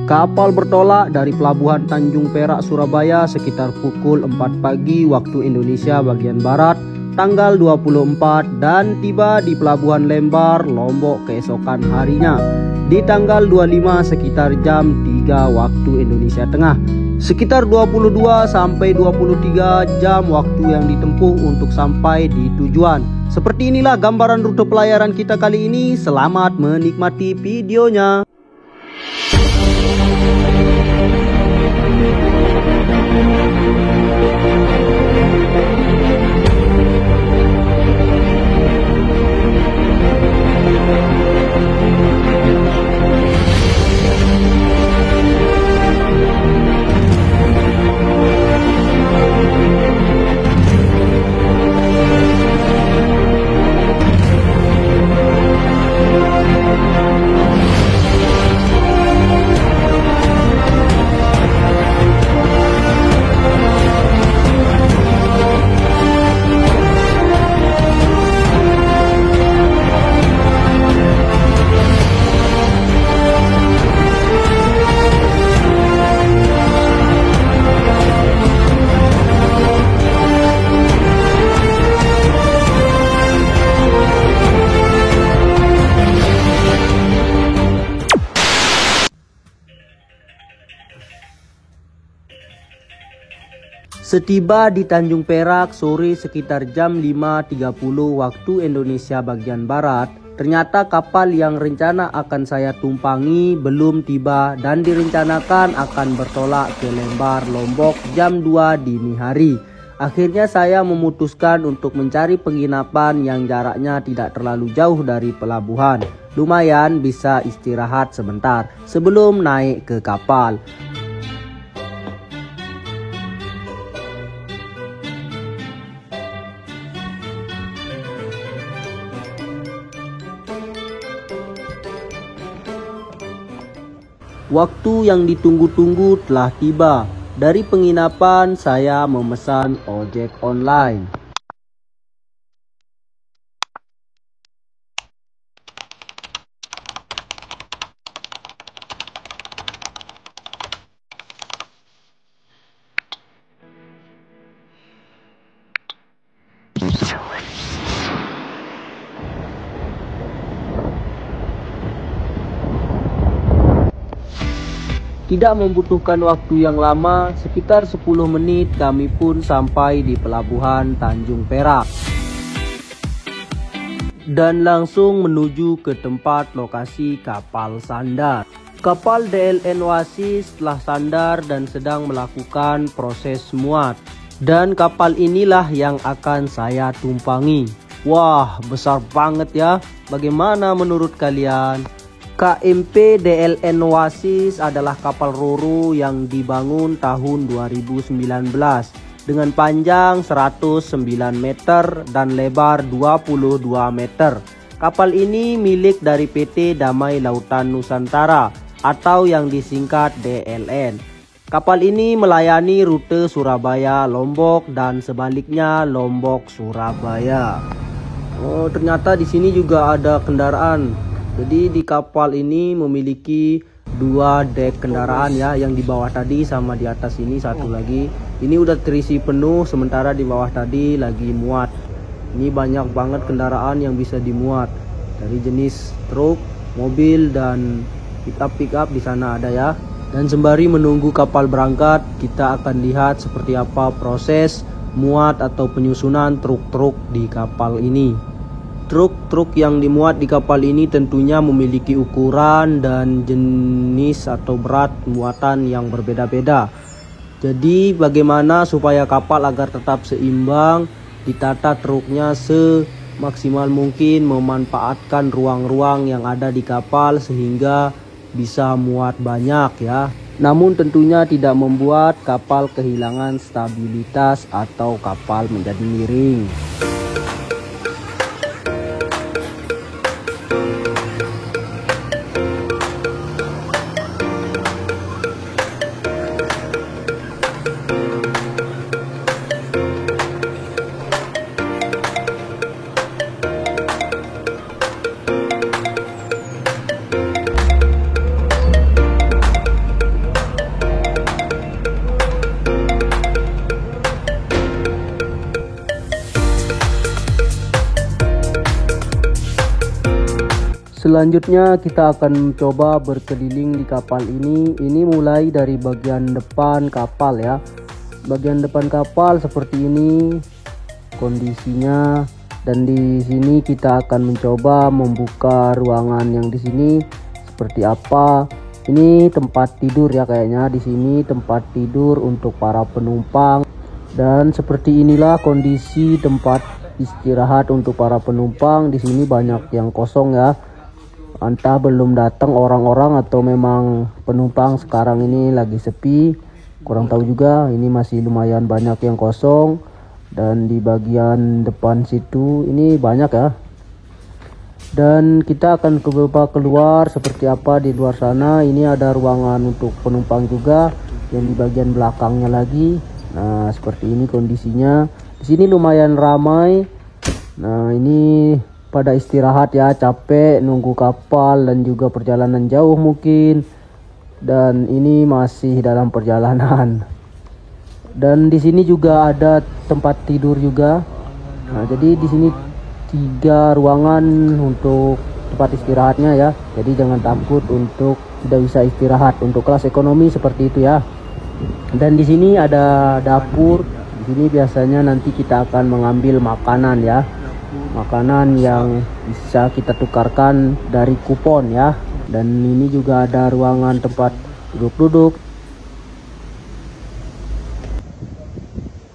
Kapal bertolak dari Pelabuhan Tanjung Perak, Surabaya sekitar pukul 4 pagi waktu Indonesia bagian Barat, tanggal 24 dan tiba di Pelabuhan Lembar, Lombok keesokan harinya di tanggal 25 sekitar jam 3 waktu Indonesia Tengah. Sekitar 22 sampai 23 jam waktu yang ditempuh untuk sampai di tujuan. Seperti inilah gambaran rute pelayaran kita kali ini. Selamat menikmati videonya. Setiba di Tanjung Perak sore sekitar jam 5.30 waktu Indonesia bagian Barat, ternyata kapal yang rencana akan saya tumpangi belum tiba dan direncanakan akan bertolak ke Lembar, Lombok jam 2 dini hari. Akhirnya saya memutuskan untuk mencari penginapan yang jaraknya tidak terlalu jauh dari pelabuhan. Lumayan bisa istirahat sebentar sebelum naik ke kapal. Waktu yang ditunggu-tunggu telah tiba. Dari penginapan saya memesan ojek online. Tidak membutuhkan waktu yang lama, sekitar 10 menit kami pun sampai di Pelabuhan Tanjung Perak. Dan langsung menuju ke tempat lokasi kapal sandar. Kapal DLN Oasis telah sandar dan sedang melakukan proses muat. Dan kapal inilah yang akan saya tumpangi. Wah, besar banget ya. Bagaimana menurut kalian? KMP DLN Oasis adalah kapal ro-ro yang dibangun tahun 2019 dengan panjang 109 meter dan lebar 22 meter. Kapal ini milik dari PT Damai Lautan Nusantara atau yang disingkat DLN. Kapal ini melayani rute Surabaya Lombok dan sebaliknya Lombok Surabaya. Oh, ternyata di sini juga ada kendaraan. Jadi di kapal ini memiliki 2 dek kendaraan ya, yang di bawah tadi sama di atas ini satu lagi. Ini udah terisi penuh, sementara di bawah tadi lagi muat. Ini banyak banget kendaraan yang bisa dimuat dari jenis truk, mobil dan pick up di sana ada ya. Dan sembari menunggu kapal berangkat, kita akan lihat seperti apa proses muat atau penyusunan truk-truk di kapal ini. Truk-truk yang dimuat di kapal ini tentunya memiliki ukuran dan jenis atau berat muatan yang berbeda-beda. Jadi bagaimana supaya kapal agar tetap seimbang, ditata truknya semaksimal mungkin memanfaatkan ruang-ruang yang ada di kapal sehingga bisa muat banyak ya. Namun tentunya tidak membuat kapal kehilangan stabilitas atau kapal menjadi miring. Selanjutnya kita akan coba berkeliling di kapal ini. Ini mulai dari bagian depan kapal ya. Bagian depan kapal seperti ini kondisinya, dan di sini kita akan mencoba membuka ruangan yang di sini seperti apa. Ini tempat tidur ya kayaknya, di sini tempat tidur untuk para penumpang, dan seperti inilah kondisi tempat istirahat untuk para penumpang. Di sini banyak yang kosong ya, entah belum datang orang-orang atau memang penumpang sekarang ini lagi sepi, kurang tahu juga. Ini masih lumayan banyak yang kosong, dan di bagian depan situ ini banyak ya. Dan kita akan coba keluar seperti apa di luar sana. Ini ada ruangan untuk penumpang juga yang di bagian belakangnya lagi. Nah, seperti ini kondisinya. Di sini lumayan ramai. Nah, ini pada istirahat ya, capek nunggu kapal dan juga perjalanan jauh mungkin. Dan ini masih dalam perjalanan. Dan di sini juga ada tempat tidur juga. Nah, jadi di sini 3 ruangan untuk tempat istirahatnya ya. Jadi jangan takut untuk tidak bisa istirahat. Untuk kelas ekonomi seperti itu ya. Dan di sini ada dapur. Di sini biasanya nanti kita akan mengambil makanan ya. Makanan yang bisa kita tukarkan dari kupon ya. Dan ini juga ada ruangan tempat duduk-duduk.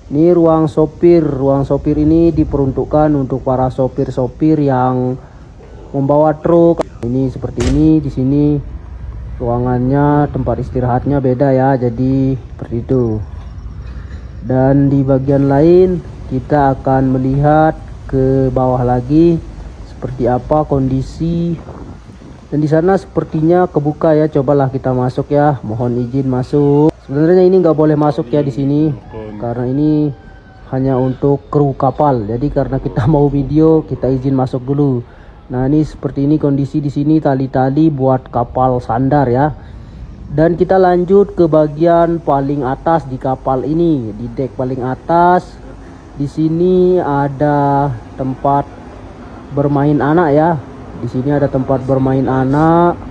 Ini ruang sopir. Ruang sopir ini diperuntukkan untuk para sopir-sopir yang membawa truk. Ini seperti ini. Di sini ruangannya, tempat istirahatnya beda ya. Jadi seperti itu. Dan di bagian lain kita akan melihat ke bawah lagi seperti apa kondisi. Dan di sana sepertinya kebuka ya. Cobalah kita masuk ya. Mohon izin masuk. Sebenarnya ini nggak boleh masuk ya di sini, karena ini hanya untuk kru kapal. Jadi karena kita mau video, kita izin masuk dulu. Nah, ini seperti ini kondisi di sini, tali-tali buat kapal sandar ya. Dan kita lanjut ke bagian paling atas di kapal ini, di dek paling atas. Di sini ada tempat bermain anak ya. Di sini ada tempat bermain anak.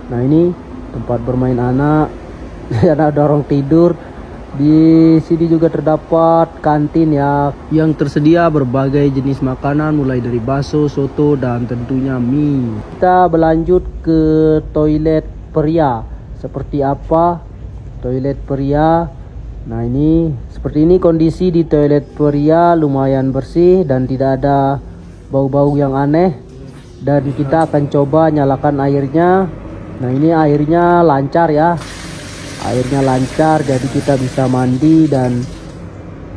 Nah, ini tempat bermain anak. Ada orang tidur. Di sini juga terdapat kantin ya, yang tersedia berbagai jenis makanan mulai dari bakso, soto, dan tentunya mie. Kita berlanjut ke toilet pria. Seperti apa toilet pria? Nah, ini seperti ini kondisi di toilet pria, lumayan bersih dan tidak ada bau-bau yang aneh. Dan kita akan coba nyalakan airnya. Nah, ini airnya lancar ya. Airnya lancar, jadi kita bisa mandi dan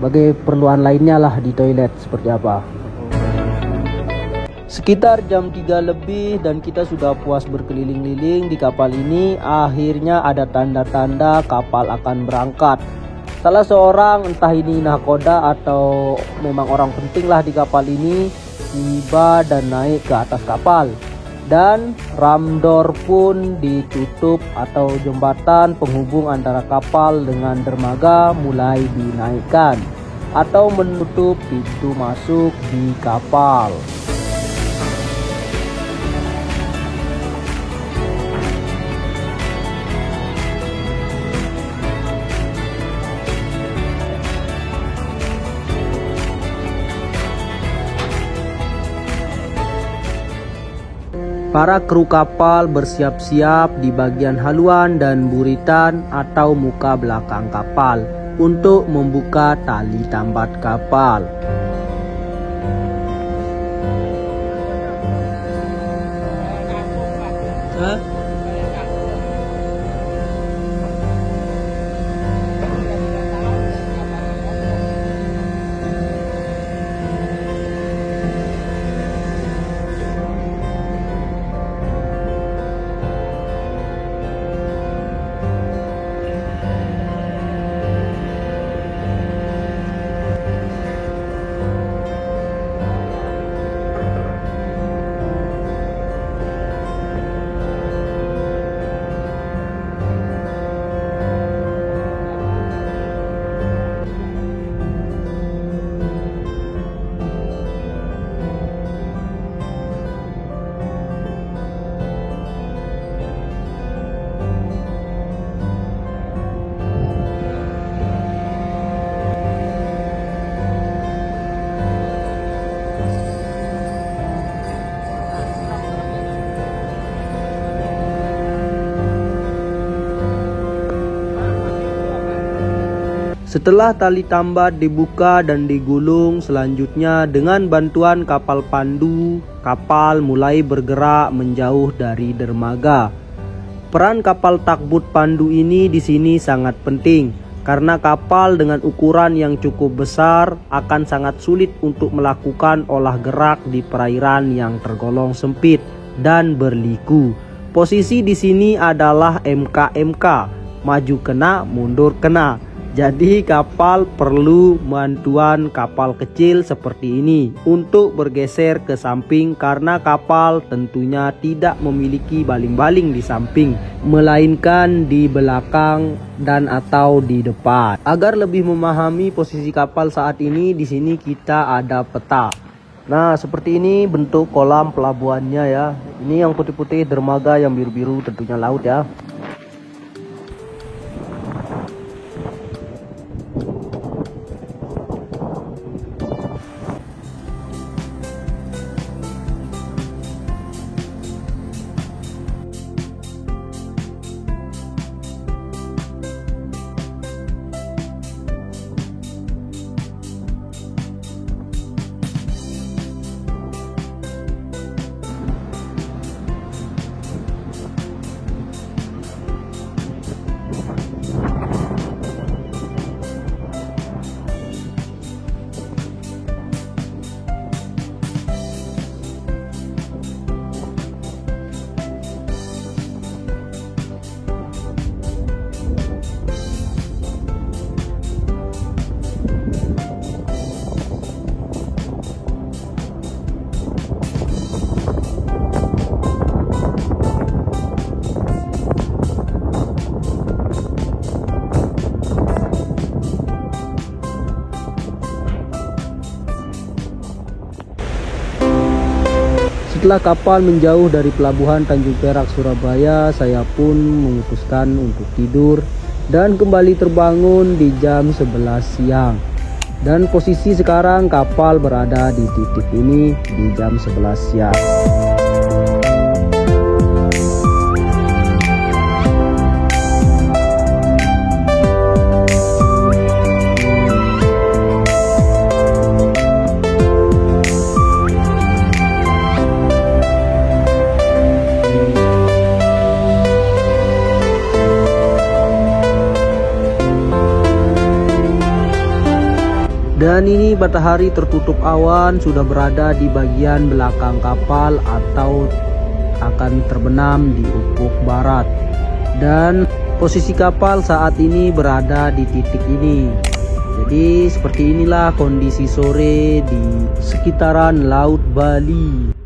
bagai keperluan lainnya lah di toilet seperti apa. Sekitar jam 3 lebih dan kita sudah puas berkeliling-liling di kapal ini. Akhirnya ada tanda-tanda kapal akan berangkat. Salah seorang, entah ini nahkoda atau memang orang penting lah di kapal ini, tiba dan naik ke atas kapal. Dan ramdor pun ditutup, atau jembatan penghubung antara kapal dengan dermaga mulai dinaikkan atau menutup pintu masuk di kapal. Para kru kapal bersiap-siap di bagian haluan dan buritan atau muka belakang kapal untuk membuka tali tambat kapal. Setelah tali tambat dibuka dan digulung, selanjutnya dengan bantuan kapal pandu, kapal mulai bergerak menjauh dari dermaga. Peran kapal takbut pandu ini di sini sangat penting karena kapal dengan ukuran yang cukup besar akan sangat sulit untuk melakukan olah gerak di perairan yang tergolong sempit dan berliku. Posisi di sini adalah MK, maju kena, mundur kena. Jadi kapal perlu bantuan kapal kecil seperti ini untuk bergeser ke samping karena kapal tentunya tidak memiliki baling-baling di samping, melainkan di belakang dan atau di depan. Agar lebih memahami posisi kapal saat ini, di sini kita ada peta. Nah, seperti ini bentuk kolam pelabuhannya ya. Ini yang putih-putih dermaga, yang biru-biru tentunya laut ya. Setelah kapal menjauh dari pelabuhan Tanjung Perak Surabaya, saya pun memutuskan untuk tidur dan kembali terbangun di jam 11 siang. Dan posisi sekarang kapal berada di titik ini di jam 11 siang. Dan ini matahari tertutup awan sudah berada di bagian belakang kapal atau akan terbenam di ufuk barat. Dan posisi kapal saat ini berada di titik ini. Jadi seperti inilah kondisi sore di sekitaran Laut Bali.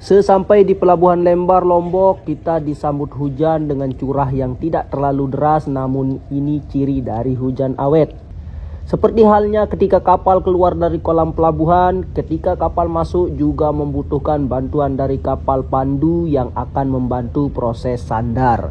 Sesampai di Pelabuhan Lembar, Lombok, kita disambut hujan dengan curah yang tidak terlalu deras, namun ini ciri dari hujan awet. Seperti halnya ketika kapal keluar dari kolam pelabuhan, ketika kapal masuk juga membutuhkan bantuan dari kapal pandu yang akan membantu proses sandar.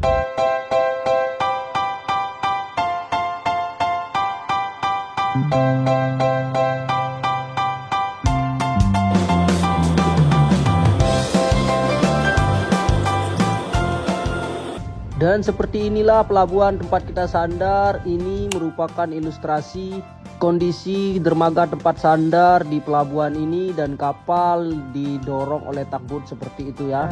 Dan seperti inilah pelabuhan tempat kita sandar. Ini merupakan ilustrasi kondisi dermaga tempat sandar di pelabuhan ini, dan kapal didorong oleh tugboat seperti itu ya.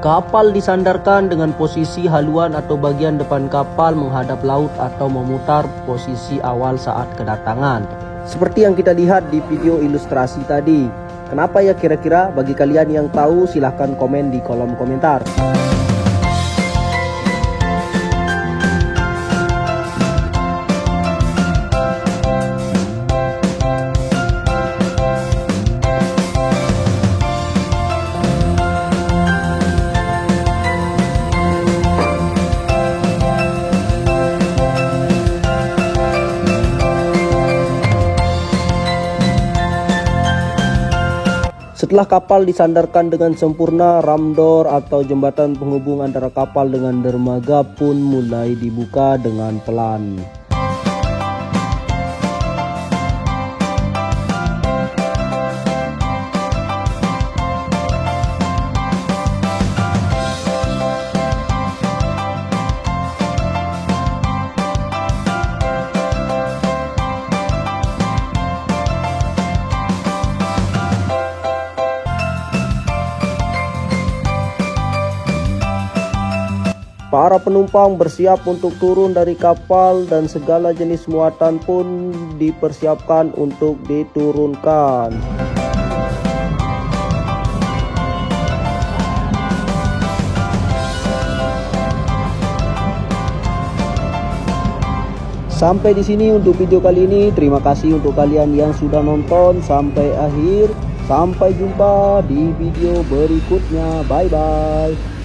Kapal disandarkan dengan posisi haluan atau bagian depan kapal menghadap laut atau memutar posisi awal saat kedatangan. Seperti yang kita lihat di video ilustrasi tadi. Kenapa ya kira-kira? Bagi kalian yang tahu silahkan komen di kolom komentar. Setelah kapal disandarkan dengan sempurna, ramdor atau jembatan penghubung antara kapal dengan dermaga pun mulai dibuka dengan pelan. Para penumpang bersiap untuk turun dari kapal dan segala jenis muatan pun dipersiapkan untuk diturunkan. Sampai di sini untuk video kali ini. Terima kasih untuk kalian yang sudah nonton sampai akhir. Sampai jumpa di video berikutnya. Bye bye.